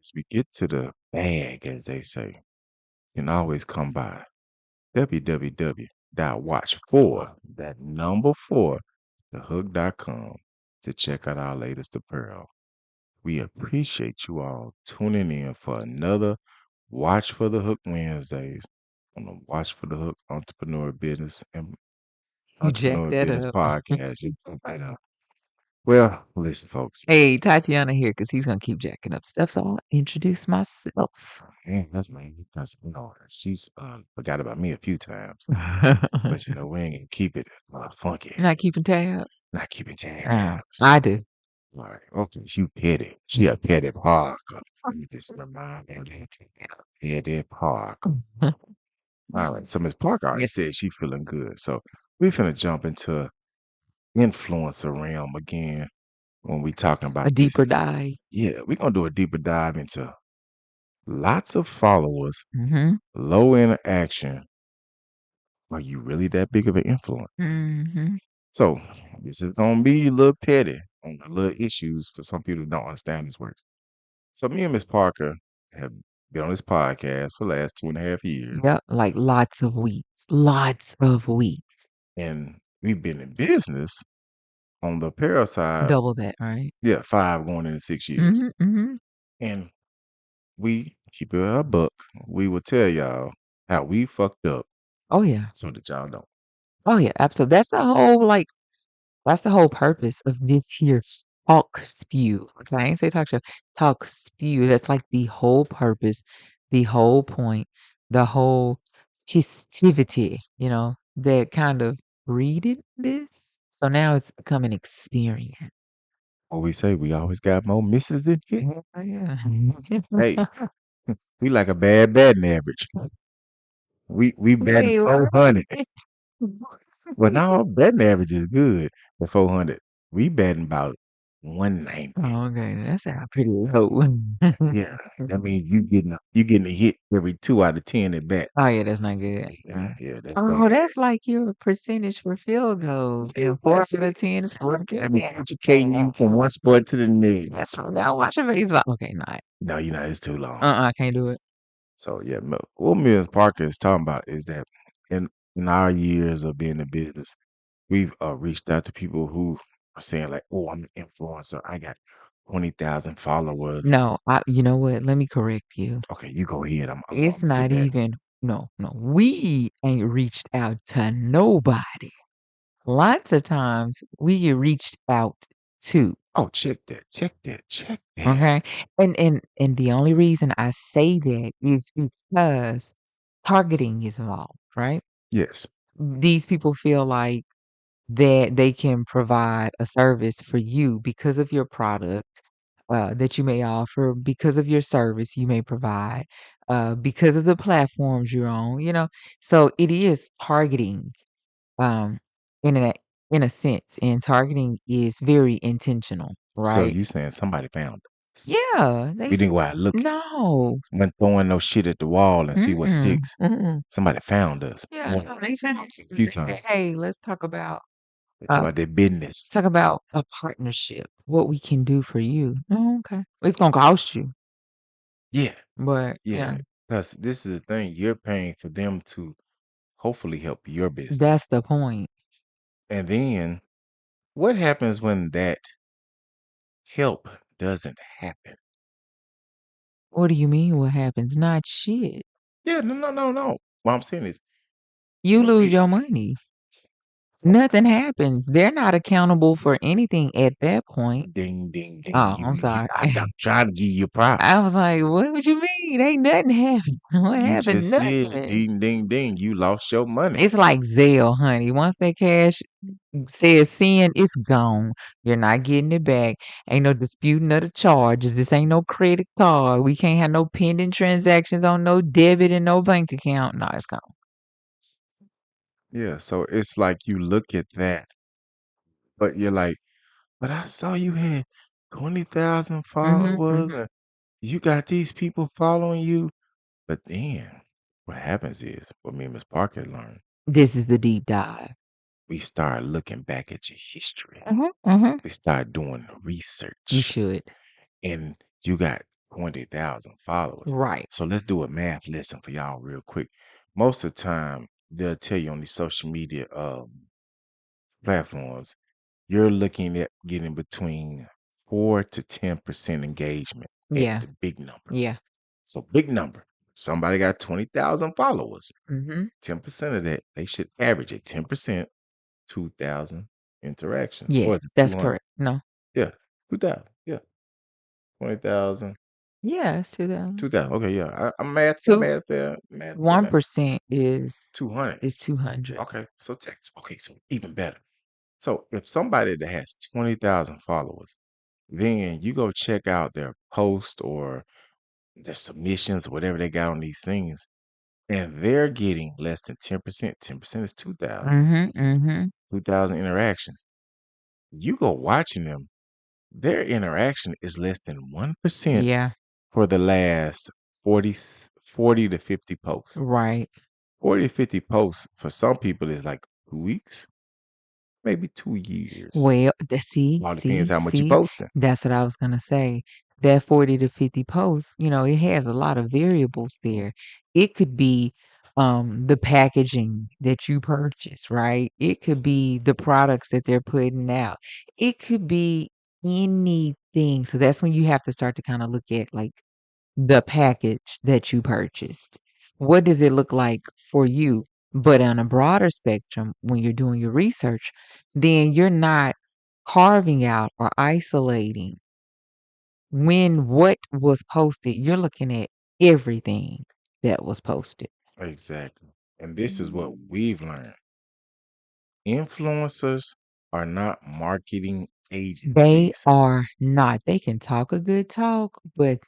as we get to the bag, as they say, you can always come by www.watch4, that number 4, thehook.com to check out our latest apparel. We appreciate you all tuning in for another Watch for the Hook Wednesdays on the Watch for the Hook You jacked Entrepreneur that Business up. Podcast. Well, listen, folks. Hey, Tatiana here because he's gonna keep jacking up stuff. So I'll introduce myself. Man, that's she's forgot about me a few times, but we ain't gonna keep it funky. You're not keeping tab? Not keeping tabs. I do. All right, okay, she petty. She a petty Parker. Let me just remind her that petty Parker. All right, so Miss Parker already said she feeling good, so we finna jump into influencer realm again when we talking about A this. deeper dive. Yeah, we're gonna do a deeper dive into lots of followers, Mm-hmm. low interaction. Are you really that big of an influence? Mm-hmm. So this is gonna be a little petty on the little issues for some people who don't understand this word. So me and Miss Parker have been on this podcast for the last 2.5 years, Yep, like lots of weeks. Lots of weeks. and we've been in business on the apparel side. Double that, right? 5 going into 6 years, Mm-hmm. Mm-hmm. and we keep it a buck. We will tell y'all how we fucked up Oh yeah. so that y'all don't. Oh yeah, absolutely. That's the whole purpose of this here talk spew. Okay, I ain't say talk show. Talk spew. That's like the whole purpose, the whole point, the whole festivity, that kind of breeded this. So now it's become an experience. What we say, we always got more misses than hits. Oh, yeah. Hey, we like a bad batting average. We batting Wait, 400. what? Well, no, batting average is good for 400. We batting about 190. Oh, okay. That's pretty low. Yeah, that means you getting a hit every 2 out of 10 at bat. Oh yeah, that's not good. Yeah, that's Oh, bad. that's like your percentage for field goals. And 4 out of 10 is I mean, educating you from one sport to the next. That's right. Now watching baseball. Okay, not. No, it's too long. I can't do it. So yeah, what Ms. Parker is talking about is that in our years of being in business, we've reached out to people who are saying like, "Oh, I'm an influencer. I got 20,000 followers." No, you know what? Let me correct you. Okay, you go ahead. I'm It's gonna sit not back. even, no, no. We ain't reached out to nobody. Lots of times we get reached out to. Oh, check that. Check that. Check that. Okay. And the only reason I say that is because targeting is involved, right? Yes. These people feel like that they can provide a service for you because of your product that you may offer, because of your service you may provide, because of the platforms you're on, So it is targeting um, in a sense, and targeting is very intentional, So right? you saying somebody found us? Yeah, We they didn't go out looking. no. Went throwing no shit at the wall and see what Mm-mm, sticks. mm-mm. Somebody found us. Yeah, no, they said, A few times. hey, let's talk about They talk about their business. Let's talk about a partnership, what we can do for you. Oh, okay. It's gonna cost you, Yeah. but Yeah. yeah, Because this is the thing. You're paying for them to hopefully help your business. that's the point. And then what happens when that help doesn't happen? What do you mean? What happens? Not shit. Yeah, no. What I'm saying is, You lose okay, your money. Nothing happens. They're not accountable for anything at that point. ding, ding, ding. Oh, I'm sorry. I'm trying to give you I props. was like, what would you mean? Ain't nothing happened. What You happened? just said Nothing. ding, ding, ding. You lost your money. It's like Zelle, honey. Once that cash says send, it's gone. You're not getting it back. Ain't no disputing of the charges. This ain't no credit card. We can't have no pending transactions on no debit and no bank account. No, it's gone. Yeah, so it's like you look at that, but you're like, but I saw you had 20,000 Hmm. followers and you got these people following you. But then what happens is what me and Miss Parker learned. This is the deep dive. We start looking back at your history. Hmm. We start doing You research. should. And you got 20,000 followers. Right. So let's do a math lesson for y'all real quick. Most of the time, they'll tell you on these social media platforms, you're looking at getting between 4 to 10% engagement at Yeah. the big number. Yeah. So big number. Somebody got 20,000 followers. Mm-hmm. 10% of that, they should average at 10%, 2,000 interactions. Or Yes, is it that's 200? correct. No. Yeah, 2,000. Yeah, 20,000, Yeah, it's 2000. 2,000. Okay, yeah. I'm math. My Two math's there. Math's there, man. 1% is 200. 200. Okay, so even better. So if somebody that has 20,000 followers, then you go check out their post or their submissions, whatever they got on these things, and they're getting less than 10%. 10% is 2,000. Mhm, mhm. 2,000 interactions. You go watching them, their interaction is less than 1% Yeah, for the last 40 to 50 posts. right. 40 to 50 posts for some people is like 2 weeks, maybe 2 years. Well, the see, All depends see, how much you see, posting. that's what I was gonna say. That 40 to 50 posts, it has a lot of variables there. It could be the packaging that you purchase, right? It could be the products that they're putting out. It could be anything. So that's when you have to start to kind of look at like the package that you purchased. What does it look like for you? But on a broader spectrum, when you're doing your research, then you're not carving out or isolating when what was posted. You're looking at everything that was posted. Exactly. And this is what we've learned. Influencers are not marketing They agencies. are not. They can talk a good talk, but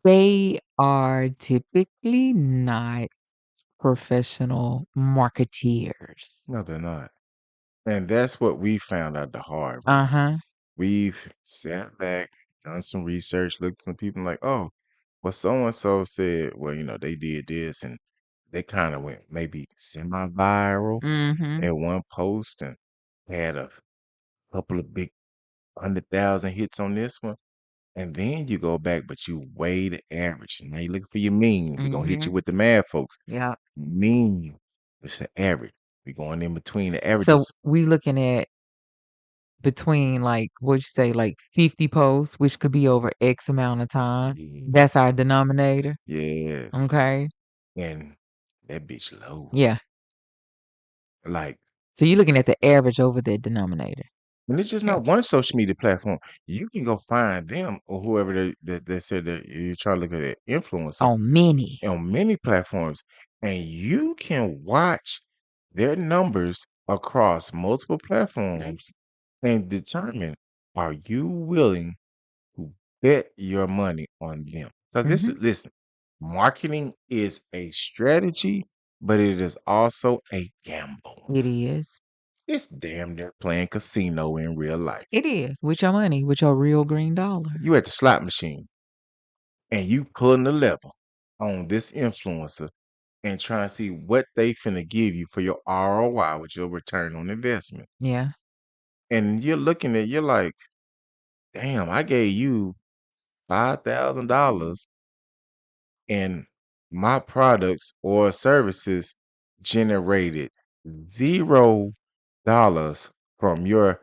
they are typically not professional marketeers. No, they're not. And that's what we found out the hard way. Uh-huh. We've sat back, done some research, looked at some people like, oh, well, so and so said, well, they did this and they kind of went maybe semi-viral Mhm. at one post and had a couple of big 100,000 hits on this one. And then you go back, but you weigh the average. Now you're looking for your mean. We're gonna hit you Mhm. with the math, folks. Yeah. Mean, it's the average. We're going in between the So averages. we looking at between like what'd you say, like 50 posts, which could be over X amount of time. That's Yes. our denominator. Yes. Okay. And that bitch low. Yeah. Like, So you're looking at the average over the denominator. and it's just not one social media platform. You can go find them or whoever that said that you're trying to look at that influencer On many. on many platforms, and you can watch their numbers across multiple platforms and determine, are you willing to bet your money on them? Because Mhm. listen, marketing is a strategy, but it is also a gamble. It is. It's damn near playing casino in real life. It is. With your money, with your real green dollar. You at the slot machine and you pulling the lever on this influencer and trying to see what they finna give you for your ROI, with your return on investment. Yeah. And you're like, damn, I gave you $5,000 and my products or services generated $0 from your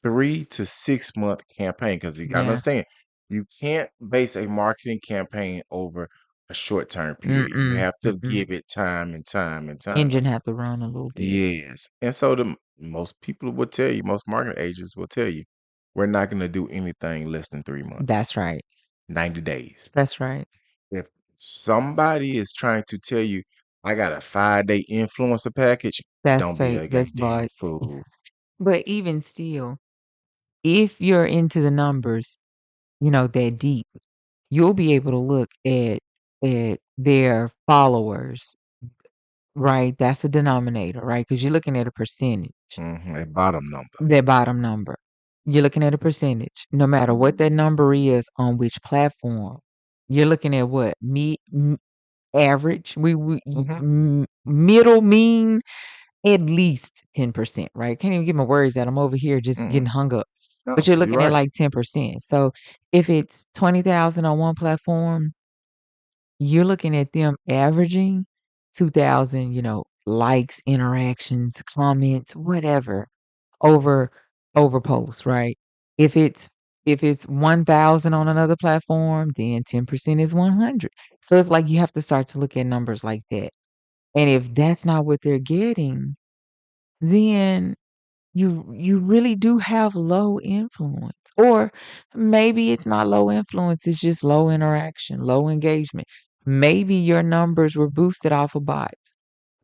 3 to 6 month campaign. Because you gotta Yeah. understand, you can't base a marketing campaign over a short term period. You Mm-mm. have to Mm-mm. give it time and time and time. Engine have to run a little bit. Yes. And so most people will tell you, most marketing agents will tell you, we're not going to do anything less than 3 months, That's right. 90 days. That's right. If somebody is trying to tell you, I got a 5-day influencer package, That's don't be fake. a That's goddamn bots. fool. But even still, if you're into the numbers, that deep, you'll be able to look at their followers, right? That's the denominator, right? Because you're looking at a percentage, A bottom number. their bottom number. You're looking at a percentage, no matter what that number is on which platform. You're looking at what average. Hmm. Middle mean at least 10%, right? Can't even get my words out. I'm over here just getting Mm-mm. hung up. but No, you're you're looking at right. like 10%. So if it's 20,000 on one platform, you're looking at them averaging 2,000, likes, interactions, comments, whatever over over posts, right? If it's if it's 1,000 on another platform, then 10% is 100. So it's like you have to start to look at numbers like that. And if that's not what they're getting, then you really do have low influence. Or maybe it's not low influence, it's just low interaction, low engagement. Maybe your numbers were boosted off of bots.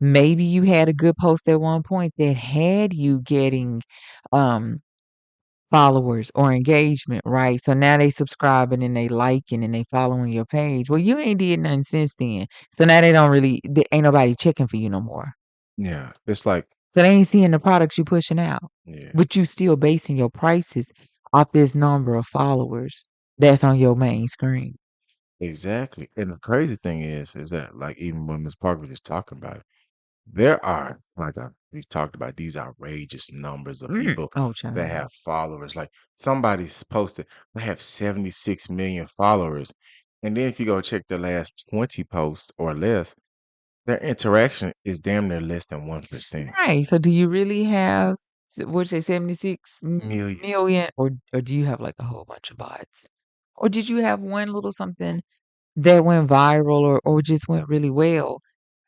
Maybe you had a good post at one point that had you getting um followers or engagement, right? So now they subscribing and they liking and they following your page. Well, you ain't did nothing since then. So now ain't nobody checking for you no more. Yeah, it's like So they ain't seeing the products you pushing out. yeah, But you still basing your prices off this number of followers that's on your main screen. exactly. And the crazy thing is that like even when Ms. Parker was just talking about it, there are like we talked about these outrageous numbers of people Oh, that child. have followers. Like somebody's posted, they have 76 million followers, and then if you go check the last 20 posts or less, their interaction is damn near less than 1%. Right. So do you really have what'd you say, 76 Millions. million, or do you have like a whole bunch of bots? Or did you have one little something that went viral or just went really well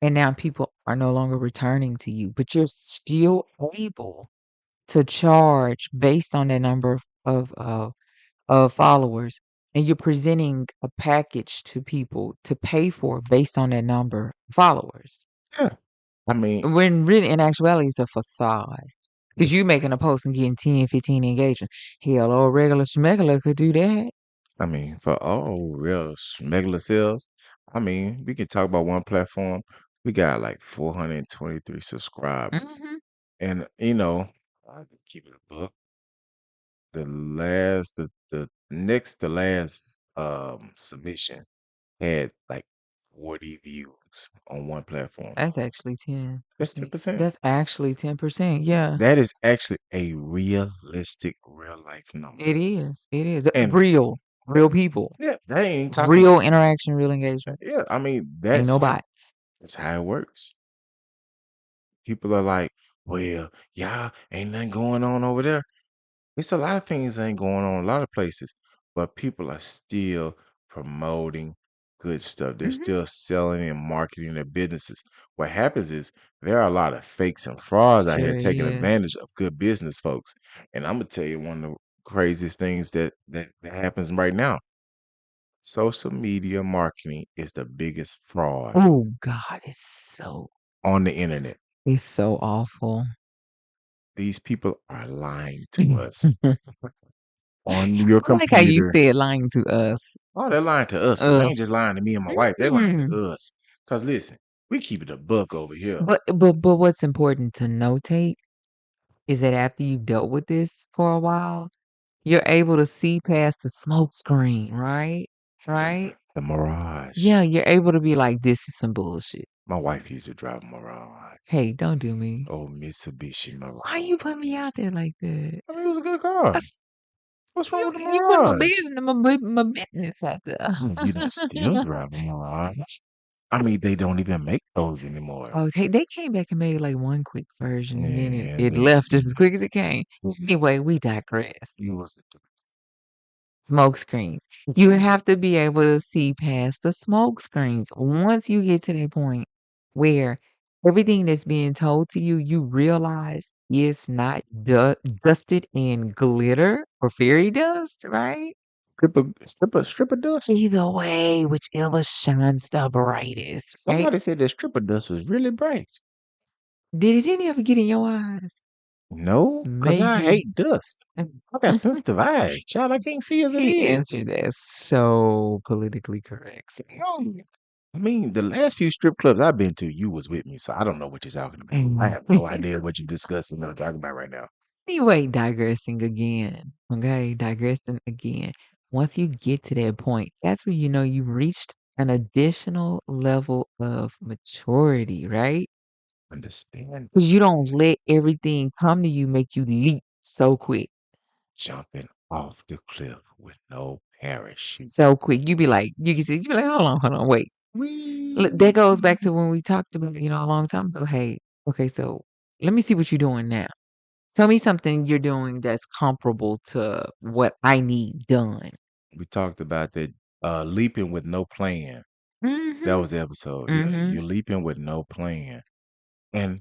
and now people are no longer returning to you, but you're still able to charge based on that number of followers, and you're presenting a package to people to pay for based on that number of followers. Yeah. I mean, When really in actuality it's a facade. Because you making a post and getting 10, 15 engagements. Hell, old regular schmegular could do that. for all real regular sales, I mean, we can talk about one platform. We got like 423 subscribers. Mhm. And I have to keep it a book. The next to last submission had like 40 views on one platform. That's actually That's 10%. 10%. That's actually 10%. Yeah, That is actually a realistic real life number. it is. It is. And Real people, yeah, they ain't talking. real interaction, real engagement. Yeah, I mean, Ain't no bots. that's how it works. People are like, well, yeah, ain't nothing going on over there. It's a lot of things ain't going on a lot of places, but people are still promoting good stuff. They're Mhm. still selling and marketing their businesses. What happens is there are a lot of fakes and frauds out here Sure taking is. advantage of good business folks. And I'm gonna tell you one of the craziest things that happens right now. Social media marketing is the biggest fraud Oh God, on the internet. it's so awful. These people are lying to us on your I like how you computer. said lying to us. Oh, they're lying to us because they ain't Us. just lying to me and my wife. They're lying Mm. to us. Because listen, we keep it a buck over here. But what's important to notate is that after you've dealt with this for a while, you're able to see past the smoke screen, right? The, Right? the Mirage. Yeah, you're able to be like, this is some bullshit. My wife used to drive a Mirage. Hey, don't do me. Oh, Mitsubishi Why you put me Mirage. out there like that? I mean, it was a good car. That's- What's wrong with the You put my Mirage? business, my business out there. Well, you don't still drive a Mirage. I mean, they don't even make those anymore. Oh, they came back and made like one quick version, and then Yeah, it then left just as quick as it came. Anyway, we digress. you was Smoke screens. You have to be able to see past the smoke screens. Once you get to that point where everything that's being told to you, you realize it's not dusted in glitter or fairy dust, right? stripper dust. Either way, whichever shines the brightest, right? Somebody said that stripper dust was really bright. Did it any ever get in your eyes? No, because I Maybe. hate dust. I got sensitive eyes, child. I can't see as it He is. answered that so politically correct. No, I mean, the last few strip clubs I've been to, you was with me, so I don't know what you're talking about. I have no idea what you're discussing or talking about right now. Anyway, digressing again. Okay, digressing again. Once you get to that point, that's where you know you've reached an additional level of maturity, right? Understand? Because you don't let everything come to you make you leap so quick. jumping off the cliff with no parachute. So quick. You be like, hold on, wait. Look, that goes back to when we talked about, a long time ago. Hey, okay, so let me see what you're doing now. Tell me something you're doing that's comparable to what I need done. We talked about that leaping with no plan. That Mhm. was the episode. Yeah, Mhm. you're leaping with no plan. And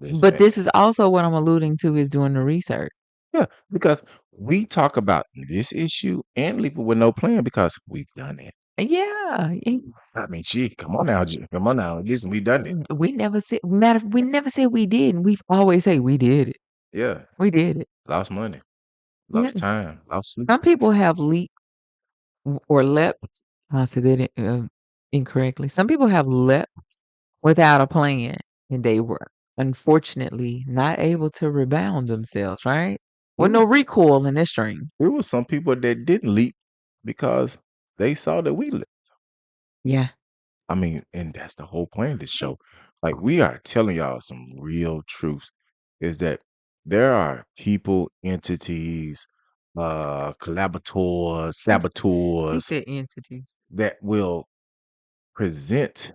But listen, this is also what I'm alluding to is doing the research. yeah, because we talk about this issue and leaping with no plan because we've done it. Yeah. I mean, gee, come on now, come on now. Listen, we done it. We never said we didn't. We've always say we did it. Yeah, We did it. lost money, Yeah. lost time, lost sleep. Some people have leaped or leapt. I said that incorrectly. Some people have leapt without a plan, and they were unfortunately not able to rebound themselves, right? It With no was recoil in this string. there was some people that didn't leap because they saw that we leaped. Yeah. I mean, and that's the whole point of this show. Like we are telling y'all some real truths. Is that there are people, entities, collaborators, He saboteurs said entities. that will present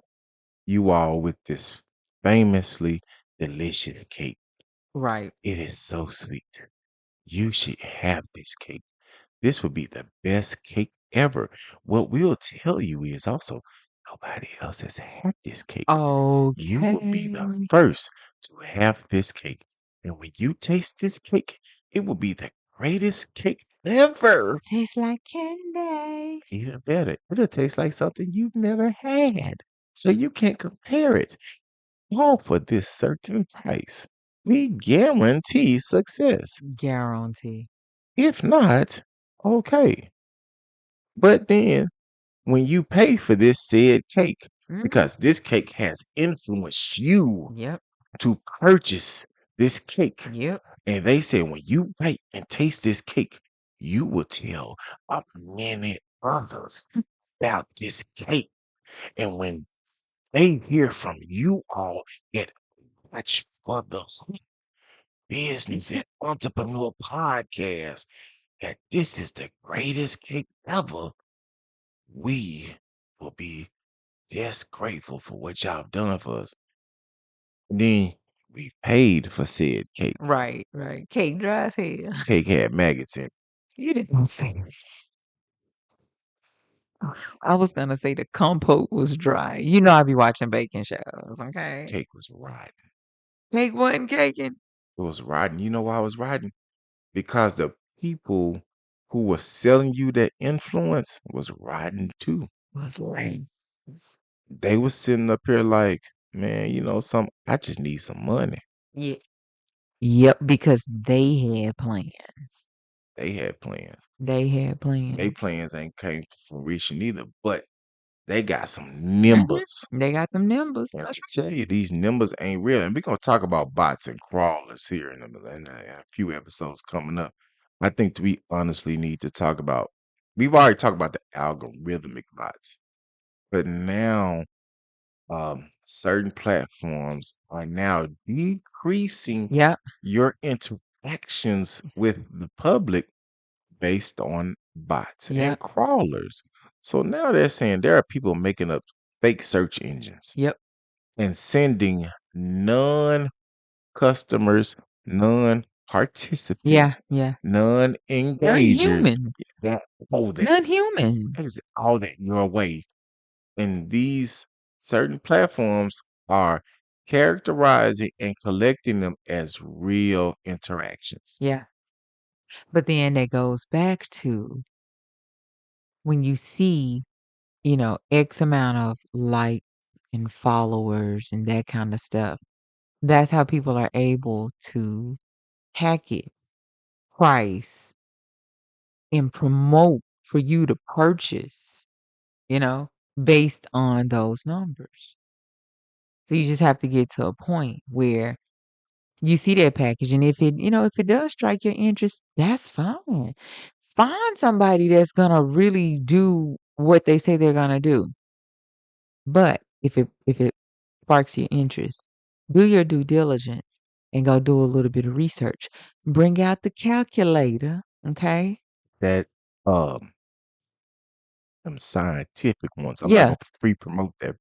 you all with this famously delicious cake. Right. It is so sweet. You should have this cake. This would be the best cake ever. What we'll tell you is also nobody else has had this cake. You will be the Okay. first to have this cake. And when you taste this cake, it will be the greatest cake ever. Tastes like candy. Even better, it'll taste like something you've never had. So you can't compare it. All for this certain price. We guarantee success. Guarantee. If not, okay. But then when you pay for this said cake, Mhm. because this cake has influenced you Yep. to purchase this cake, Yep. and they say when you bite and taste this cake, you will tell many others about this cake. And when they hear from you all at Watch for the Business and Entrepreneur Podcast that this is the greatest cake ever, we will be just grateful for what y'all done for us. And then we paid for said cake. Right. Right. Cake dry as hell. Cake had maggots in it. You didn't say. I was gonna say the compote was dry. You know I be watching baking shows, okay? Cake was rotten. Cake wasn't caking. It was rotten. You know why I was rotten? Because the people who were selling you that influence was rotten too. Was lame. They was sitting up here like, man, some I just need some money. Yeah. Yep, because they had plans. They had plans. They had They plans. plans ain't came to fruition either, but they got some Mhm. nimbers. They got them nimbers. And I That's tell you, these nimbers ain't real. And we're gonna talk about bots and crawlers here in a few episodes coming up. I think we honestly need to talk about. We've already talked about the algorithmic bots, but now certain platforms are now decreasing Yep. your interactions with the public based on bots and Yep. crawlers. So now they're saying there are people making up fake search engines Yep. and sending non customers, non Yeah. participants, Yeah. non engagers Non-human. that Non-human. all that your way. And these certain platforms are characterizing and collecting them as real interactions. Yeah. But then that goes back to when you see, X amount of likes and followers and that kind of stuff. That's how people are able to hack it, price, and promote for you to purchase, you know, based on those numbers. So you just have to get to a point where you see that package, and if it does strike your interest, that's fine. Find somebody that's gonna really do what they say they're gonna do. But if it sparks your interest, do your due diligence and go do a little bit of research. Bring out the calculator Okay? That um them scientific ones. I'm not Yeah. gonna free promote that,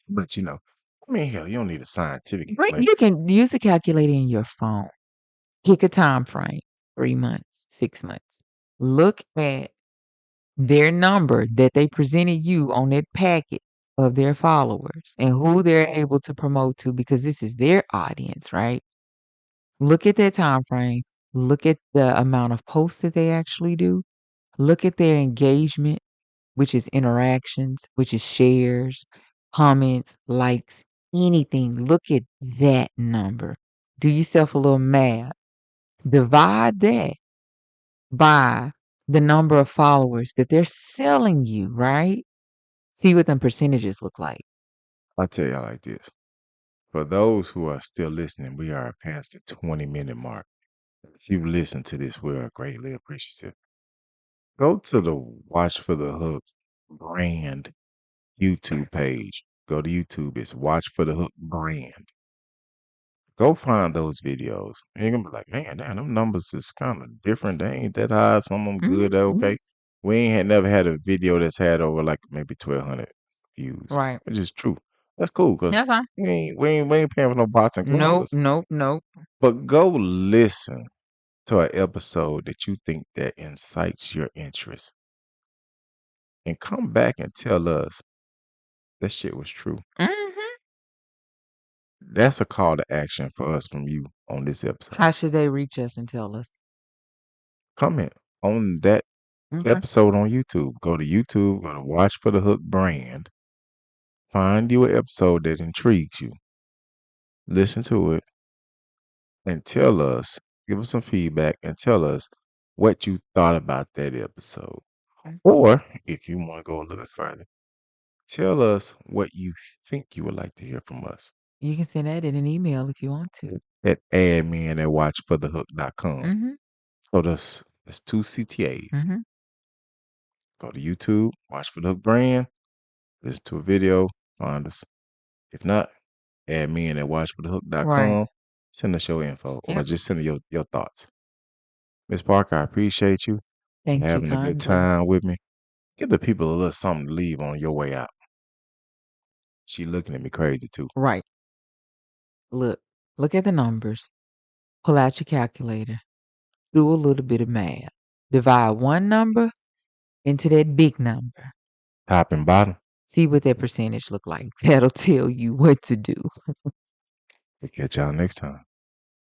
but I mean, hell, you don't need a scientific information. You can use the calculator in your phone. Pick a time frame, 3 months, 6 months. Look at their number that they presented you on that packet of their followers and who they're able to promote to because this is their audience, right? Look at that time frame. Look at the amount of posts that they actually do. Look at their engagement, which is interactions, which is shares, comments, likes, anything. Look at that number. Do yourself a little math. Divide that by the number of followers that they're selling you, right? See what them percentages look like. I'll tell y'all like this. For those who are still listening, we are past the 20-minute mark. If you've listened to this, we are greatly appreciative. Go to the Watch for the Hook brand YouTube page. Go to YouTube. It's Watch for the Hook brand. Go find those videos. And you're gonna be like, man, damn, them numbers is kind of different. They ain't that high. Some of them good, they're Mhm. okay. We ain't had never had a video that's had over like maybe 1,200 views, Right. which is true. That's cool because That's fine. we ain't paying for no bots and Nope, koalas. nope, nope. But go listen to an episode that you think that incites your interest, and come back and tell us that shit was true. Mhm. That's a call to action for us from you on this episode. How should they reach us and tell us? Comment on that Okay. episode on YouTube. Go to YouTube, go to Watch for the Hook brand. Find you an episode that intrigues you. Listen to it and tell us, give us some feedback and tell us what you thought about that episode. Or if you want to go a little bit further, tell us what you think you would like to hear from us You can send that in an email if you want to. at admin@watchforthehook.com. Mhm. So that's two CTAs. Mhm. Go to YouTube, Watch for the Hook brand, listen to a video, find us. If not, admin@watchforthehook.com. Right. Send us your info or Yep. just send us your thoughts. Miss Parker, I appreciate you. You Thank you having a good kindly. time with me. Give the people a little something to leave on your way out. She looking at me crazy too. Right. Look at the numbers. Pull out your calculator. Do a little bit of math. Divide one number into that big number. Top and bottom. See what that percentage look like. That'll tell you what to do. We'll catch y'all next time.